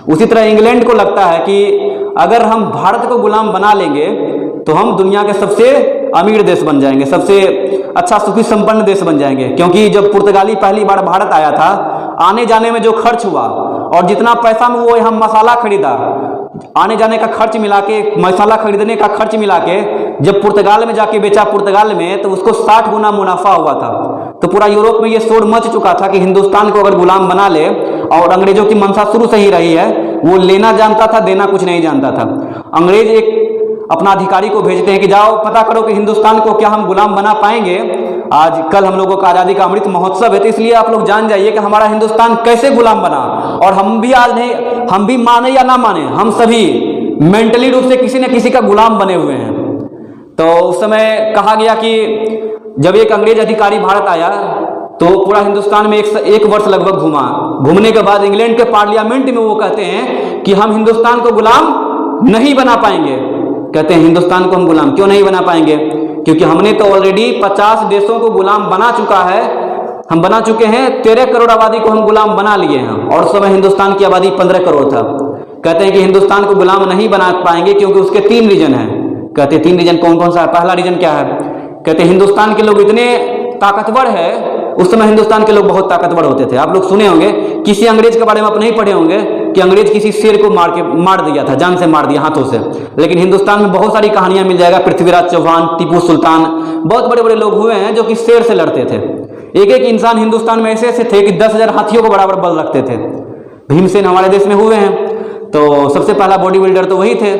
[SPEAKER 3] उसी तरह इंग्लैंड को लगता है कि अगर हम भारत को गुलाम बना लेंगे तो हम दुनिया के सबसे अमीर देश बन जाएंगे, सबसे अच्छा सुखी संपन्न देश बन जाएंगे, क्योंकि जब पुर्तगाली पहली बार भारत आया था, आने जाने में जो खर्च हुआ और जितना पैसा में वो यहाँ मसाला खरीदा, आने जाने का खर्च मिला के, मसाला खरीदने का खर्च मिला के जब पुर्तगाल में जाके बेचा पुर्तगाल में, तो उसको 60 गुना मुनाफा हुआ था। तो पूरा यूरोप में ये शोर मच चुका था कि हिंदुस्तान को अगर गुलाम बना ले, और अंग्रेजों की मंशा शुरू से ही रही है, वो लेना जानता था, देना कुछ नहीं जानता था। अंग्रेज एक अपना अधिकारी को भेजते हैं कि जाओ पता करो कि हिंदुस्तान को क्या हम गुलाम बना पाएंगे। आज कल हम लोगों का आज़ादी का अमृत महोत्सव है, तो इसलिए आप लोग जान जाइए कि हमारा हिंदुस्तान कैसे गुलाम बना। और हम भी आज नहीं, हम भी माने या ना माने, हम सभी मेंटली रूप से किसी न किसी का गुलाम बने हुए हैं। तो उस समय कहा गया कि जब एक अंग्रेज अधिकारी भारत आया तो पूरा हिंदुस्तान में एक वर्ष लगभग घूमा। घूमने के बाद इंग्लैंड के पार्लियामेंट में वो कहते हैं कि हम हिंदुस्तान को गुलाम नहीं बना पाएंगे। कहते हैं हिंदुस्तान को हम गुलाम क्यों नहीं बना पाएंगे? क्योंकि हमने तो ऑलरेडी 50 देशों को गुलाम बना चुका है, हम बना चुके हैं। 13 करोड़ आबादी को हम गुलाम बना लिए हैं, और उस समय हिंदुस्तान की आबादी 15 करोड़ था। कहते हैं कि हिंदुस्तान को गुलाम नहीं बना पाएंगे क्योंकि उसके 3 रीजन हैं। कहते हैं 3 रीजन कौन कौन सा है? पहला रीजन क्या है? कहते हैं हिंदुस्तान के लोग इतने ताकतवर है, उस समय हिंदुस्तान के लोग बहुत ताकतवर होते थे। आप लोग सुने होंगे, किसी अंग्रेज के बारे में आप नहीं पढ़े होंगे कि अंग्रेज किसी शेर को मार दिया था, जान से मार दिया हाथों से। लेकिन हिंदुस्तान में बहुत सारी कहानियां मिल जाएगा, पृथ्वीराज चौहान, टीपू सुल्तान, बहुत बड़े बड़े लोग हुए हैं जो कि शेर से लड़ते थे। एक एक इंसान हिंदुस्तान में ऐसे ऐसे थे कि 10,000 हाथियों को बराबर बल रखते थे। भीमसेन हमारे देश में हुए हैं, तो सबसे पहला बॉडी बिल्डर तो वही थे।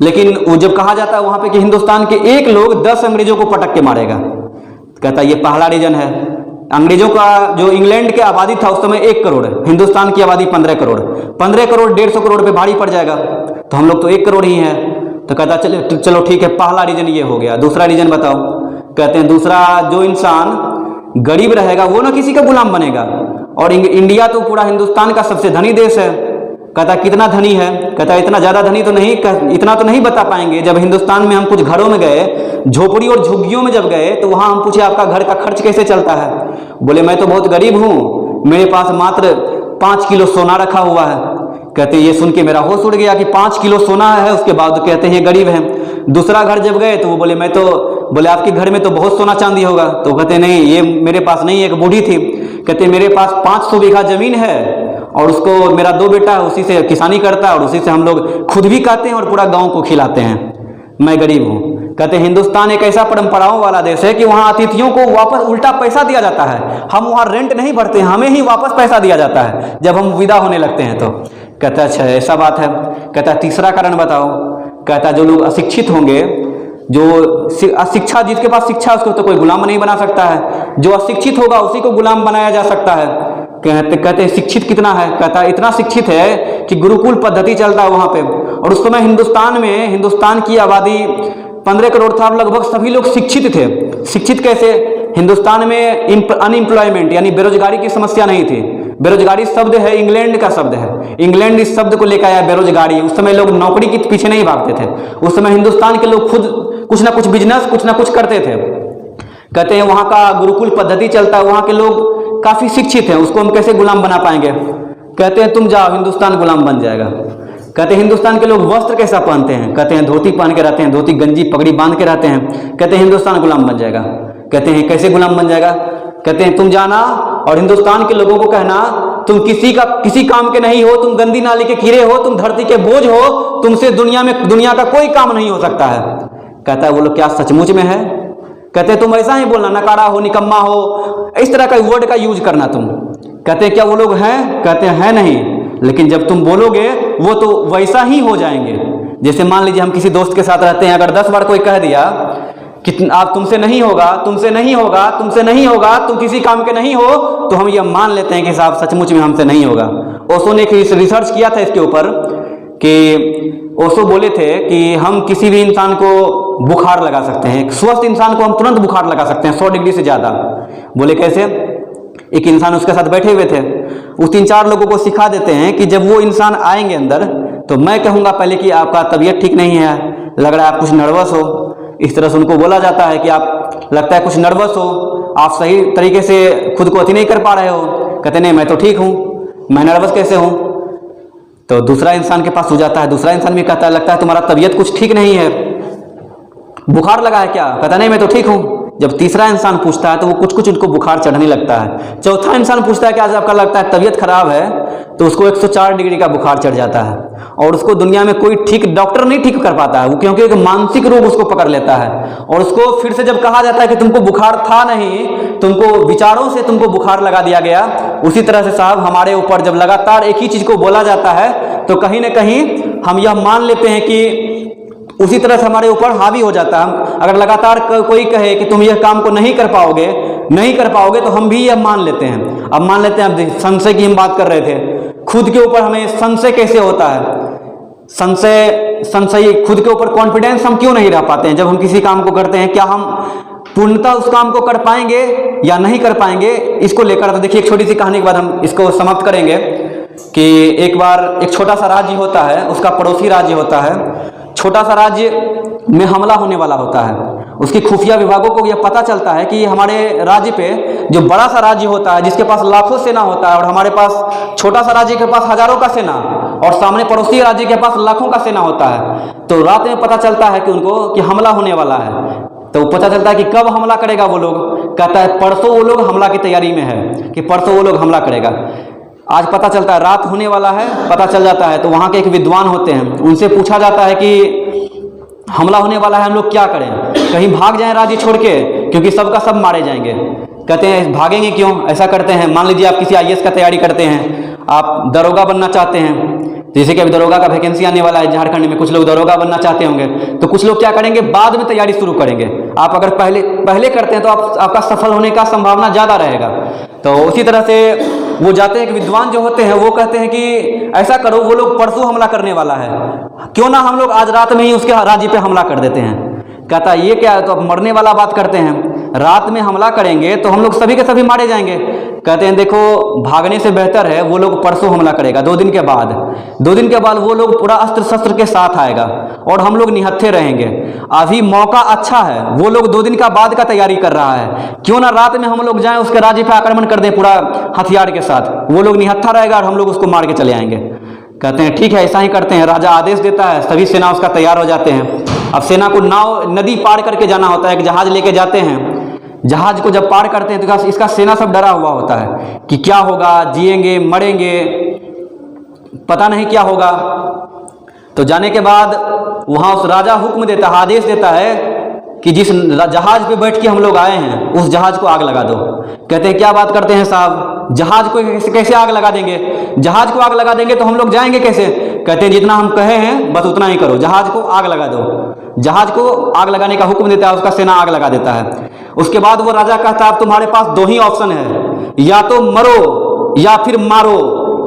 [SPEAKER 3] लेकिन वो जब कहा जाता है वहां पे कि हिंदुस्तान के एक लोग 10 अंग्रेजों को पटक के मारेगा, कहता है ये पहला रीजन है। अंग्रेजों का जो इंग्लैंड की आबादी था उस समय 1 करोड़, हिंदुस्तान की आबादी 15 करोड़। 15 करोड़ 150 करोड़ पे भारी पड़ जाएगा, तो हम लोग तो 1 करोड़ ही हैं। तो कहता चलो ठीक है, पहला रीजन ये हो गया। दूसरा रीजन बताओ? कहते हैं दूसरा, जो इंसान गरीब रहेगा वो ना किसी का गुलाम बनेगा। और इंडिया तो पूरा हिंदुस्तान का सबसे धनी देश है। कहता कितना धनी है? कहता इतना ज़्यादा धनी तो नहीं, इतना तो नहीं बता पाएंगे। जब हिंदुस्तान में हम कुछ घरों में गए, झोपड़ी और झुग्गियों में जब गए, तो वहाँ हम पूछे आपका घर का खर्च कैसे चलता है? बोले मैं तो बहुत गरीब हूँ, मेरे पास मात्र 5 किलो सोना रखा हुआ है। कहते ये सुन के मेरा होश उड़ गया कि 5 किलो सोना है। उसके बाद कहते हैं ये गरीब हैं। दूसरा घर जब गए तो वो बोले आपके घर में तो बहुत सोना चांदी होगा। तो कहते नहीं, ये मेरे पास नहीं, एक बूढ़ी थी। कहते मेरे पास 500 बीघा जमीन है, और उसको मेरा 2 बेटा है, उसी से किसानी करता है, और उसी से हम लोग खुद भी खाते हैं और पूरा गांव को खिलाते हैं। मैं गरीब हूँ। कहते हिंदुस्तान एक ऐसा परंपराओं वाला देश है कि वहाँ अतिथियों को वापस उल्टा पैसा दिया जाता है। हम वहाँ रेंट नहीं भरते हैं, हमें ही वापस पैसा दिया जाता है जब हम विदा होने लगते हैं। तो कहता अच्छा ऐसा बात है। कहता तीसरा कारण बताओ? कहता जो लोग अशिक्षित होंगे, जो अशिक्षा, जिसके पास शिक्षा उसको तो कोई गुलाम नहीं बना सकता है, जो अशिक्षित होगा उसी को गुलाम बनाया जा सकता है। कहते शिक्षित कितना है? कहता इतना शिक्षित है कि गुरुकुल पद्धति चलता है वहाँ पे। और उस समय हिंदुस्तान की आबादी 15 करोड़ था, लगभग सभी लोग शिक्षित थे। शिक्षित कैसे? हिंदुस्तान में अनएम्प्लॉयमेंट यानी बेरोजगारी की समस्या नहीं थी। बेरोजगारी शब्द है, इंग्लैंड का शब्द है। इंग्लैंड इस शब्द को लेकर आया बेरोजगारी। उस समय लोग नौकरी के पीछे नहीं भागते थे। उस समय हिंदुस्तान के लोग खुद कुछ ना कुछ बिजनेस, कुछ ना कुछ करते थे। कहते हैं वहाँ का गुरुकुल पद्धति चलता है, वहाँ के लोग काफी शिक्षित हैं, उसको हम कैसे गुलाम बना पाएंगे? कहते हैं तुम जाओ, हिंदुस्तान गुलाम बन जाएगा। कहते हैं हिंदुस्तान के लोग वस्त्र कैसा पहनते हैं, कहते हैं धोती पहन के रहते हैं, धोती गंजी पगड़ी बांध के रहते हैं। कहते हैं हिंदुस्तान गुलाम बन जाएगा। कहते हैं कैसे गुलाम बन जाएगा? कहते हैं तुम जाना और हिंदुस्तान के लोगों को कहना तुम किसी काम के नहीं हो, तुम गंदी नाली के कीड़े हो, तुम धरती के बोझ हो, तुमसे दुनिया का कोई काम नहीं हो सकता है। कहता है वो लोग क्या सचमुच में है? कहते हैं तुम ऐसा ही बोलना, नकारा हो, निकम्मा हो, इस तरह का वर्ड का यूज करना तुम। कहते हैं क्या वो लोग हैं? कहते हैं नहीं, लेकिन जब तुम बोलोगे वो तो वैसा ही हो जाएंगे। जैसे मान लीजिए हम किसी दोस्त के साथ रहते हैं, अगर 10 बार कोई कह दिया कि आप तुमसे नहीं होगा, तुमसे नहीं होगा, तुमसे नहीं होगा, तुम किसी काम के नहीं हो, तो हम ये मान लेते हैं कि साहब सचमुच में हमसे नहीं होगा। ओशो ने एक रिसर्च किया था इसके ऊपर कि ओशो बोले थे कि हम किसी भी इंसान को बुखार लगा सकते हैं, एक स्वस्थ इंसान को हम तुरंत बुखार लगा सकते हैं 100 डिग्री से ज़्यादा। बोले कैसे? एक इंसान उसके साथ बैठे हुए थे, उस 3-4 लोगों को सिखा देते हैं कि जब वो इंसान आएंगे अंदर तो मैं कहूँगा पहले कि आपका तबीयत ठीक नहीं है, लग रहा है आप कुछ नर्वस हो। इस तरह से उनको बोला जाता है कि आप लगता है कुछ नर्वस हो, आप सही तरीके से खुद को अति नहीं कर पा रहे हो। कहते नहीं मैं तो ठीक हूँ, मैं नर्वस कैसे हूँ? तो दूसरा इंसान के पास हो जाता है, दूसरा इंसान भी कहता है लगता है तुम्हारा तबीयत कुछ ठीक नहीं है, बुखार लगा है क्या? कहता नहीं मैं तो ठीक हूँ। जब तीसरा इंसान पूछता है तो वो कुछ उनको बुखार चढ़ने लगता है। चौथा इंसान पूछता है कि आज आपका लगता है तबीयत खराब है, तो उसको 104 डिग्री का बुखार चढ़ जाता है और उसको दुनिया में कोई ठीक डॉक्टर नहीं ठीक कर पाता है वो, क्योंकि एक मानसिक रोग उसको पकड़ लेता है। और उसको फिर से जब कहा जाता है कि तुमको बुखार था नहीं, तुमको विचारों से तुमको बुखार लगा दिया गया। उसी तरह से साहब हमारे ऊपर जब लगातार एक ही चीज को बोला जाता है तो कहीं ना कहीं हम यह मान लेते हैं कि उसी तरह से हमारे ऊपर हावी हो जाता है। अगर लगातार कोई कहे कि तुम यह काम को नहीं कर पाओगे तो हम भी यह मान लेते हैं। अब मान लेते हैं, अब संशय की हम बात कर रहे थे, खुद के ऊपर हमें संशय कैसे होता है? संशय खुद के ऊपर कॉन्फिडेंस हम क्यों नहीं रह पाते हैं जब हम किसी काम को करते हैं? क्या हम पूर्णतः उस काम को कर पाएंगे या नहीं कर पाएंगे? इसको लेकर तो देखिए एक छोटी सी कहानी के बाद हम इसको समाप्त करेंगे कि एक बार एक छोटा सा राज्य होता है, उसका पड़ोसी राज्य होता है। छोटा सा राज्य में हमला होने वाला होता है। उसकी खुफिया विभागों को यह पता चलता है कि हमारे राज्य पे जो बड़ा सा राज्य होता है जिसके पास लाखों सेना होता है और हमारे पास छोटा सा राज्य के पास हजारों का सेना और सामने पड़ोसी राज्य के पास लाखों का सेना होता है। तो रात में पता चलता है कि उनको कि हमला होने वाला है। तो पता चलता है कि कब हमला करेगा वो लोग? कहता है परसों वो लोग हमला की तैयारी में है कि परसों वो लोग हमला करेगा। आज पता चलता है रात होने वाला है, पता चल जाता है। तो वहाँ के एक विद्वान होते हैं, उनसे पूछा जाता है कि हमला होने वाला है, हम लोग क्या करें? कहीं भाग जाएं राज्य छोड़ के, क्योंकि सबका सब मारे जाएंगे। कहते हैं भागेंगे क्यों? ऐसा करते हैं, मान लीजिए आप किसी IAS का तैयारी करते हैं, आप दरोगा बनना चाहते हैं, जैसे कि अभी दरोगा का वैकेंसी आने वाला है झारखंड में, कुछ लोग दरोगा बनना चाहते होंगे, तो कुछ लोग क्या करेंगे बाद में तैयारी शुरू करेंगे। आप अगर पहले करते हैं तो आपका सफल होने का संभावना ज़्यादा रहेगा। तो उसी तरह से वो जाते हैं कि विद्वान जो होते हैं वो कहते हैं कि ऐसा करो, वो लोग परसों हमला करने वाला है, क्यों ना हम लोग आज रात में ही उसके राज्य पे हमला कर देते हैं। कहता है ये क्या है? तो आप मरने वाला बात करते हैं, रात में हमला करेंगे तो हम लोग सभी के सभी मारे जाएंगे। कहते हैं देखो भागने से बेहतर है वो लोग परसों हमला करेगा, 2 दिन के बाद। 2 दिन के बाद वो लोग पूरा अस्त्र शस्त्र के साथ आएगा और हम लोग निहत्थे रहेंगे। अभी मौका अच्छा है, वो लोग 2 दिन का बाद का तैयारी कर रहा है, क्यों ना रात में हम लोग जाएं उसके राज्य पे आक्रमण कर दें पूरा हथियार के साथ। वो लोग निहत्था रहेगा और हम लोग उसको मार के चले आएंगे। कहते हैं ठीक है ऐसा ही करते हैं। राजा आदेश देता है, सभी सेना उसका तैयार हो जाते हैं। अब सेना को नदी पार करके जाना होता है, एक जहाज लेके जाते हैं। जहाज को जब पार करते हैं तो इसका सेना सब डरा हुआ होता है कि क्या होगा, जिएंगे मरेंगे, पता नहीं क्या होगा। तो जाने के बाद वहाँ उस राजा हुक्म देता है, आदेश देता है कि जिस जहाज पे बैठ के हम लोग आए हैं उस जहाज को आग लगा दो। कहते हैं क्या बात करते हैं साहब, जहाज को कैसे आग लगा देंगे? जहाज को आग लगा देंगे तो हम लोग जाएंगे कैसे? कहते हैं जितना हम कहे हैं बस उतना ही करो, जहाज को आग लगा दो। जहाज को आग लगाने का हुक्म देता है, उसका सेना आग लगा देता है। उसके बाद वो राजा कहता है अब तुम्हारे पास 2 ही ऑप्शन है, या तो मरो या फिर मारो,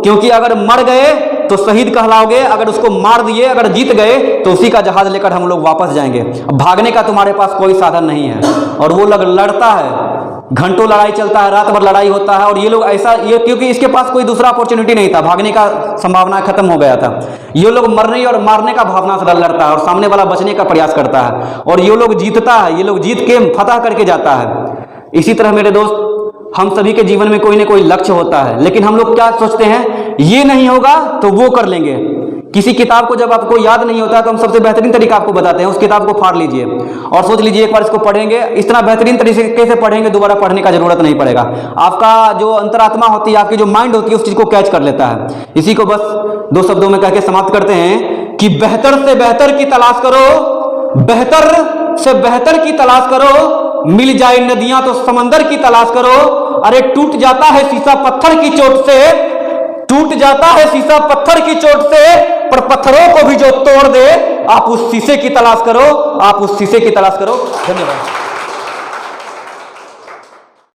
[SPEAKER 3] क्योंकि अगर मर गए तो शहीद कहलाओगे, अगर उसको मार दिए, अगर जीत गए तो उसी का जहाज लेकर हम लोग वापस जाएंगे। अब भागने का तुम्हारे पास कोई साधन नहीं है। और वो लोग लड़ता है, घंटों लड़ाई चलता है, रात भर लड़ाई होता है। और ये लोग क्योंकि इसके पास कोई दूसरा अपॉर्चुनिटी नहीं था, भागने का संभावना खत्म हो गया था। ये लोग मरने और मारने का भावना से लड़ता है और सामने वाला बचने का प्रयास करता है और ये लोग जीतता है, ये लोग जीत के फतह करके जाता है। इसी तरह मेरे दोस्त हम सभी के जीवन में कोई ना कोई लक्ष्य होता है, लेकिन हम लोग क्या सोचते हैं, ये नहीं होगा तो वो कर लेंगे,
[SPEAKER 2] किसी किताब को जब आपको याद नहीं होता तो हम सबसे बेहतरीन तरीका आपको बताते हैं, उस किताब को फाड़ लीजिए और सोच लीजिए एक बार इसको पढ़ेंगे, इतना बेहतरीन तरीके से पढ़ेंगे दोबारा पढ़ने का जरूरत नहीं पड़ेगा। आपका जो अंतरात्मा होती है, आपकी जो माइंड होती है, उस चीज को कैच कर लेता है। इसी को बस 2 शब्दों में कह के समाप्त करते हैं कि बेहतर से बेहतर की तलाश करो, बेहतर से बेहतर की तलाश करो, मिल जाए नदियां तो समंदर की तलाश करो। अरे टूट जाता है शीशा पत्थर की चोट से, टूट जाता है शीशा पत्थर की चोट से, पर पत्थरों को भी जो तोड़ दे, आप उस शीशे की तलाश करो, आप उस शीशे की तलाश करो। धन्यवाद।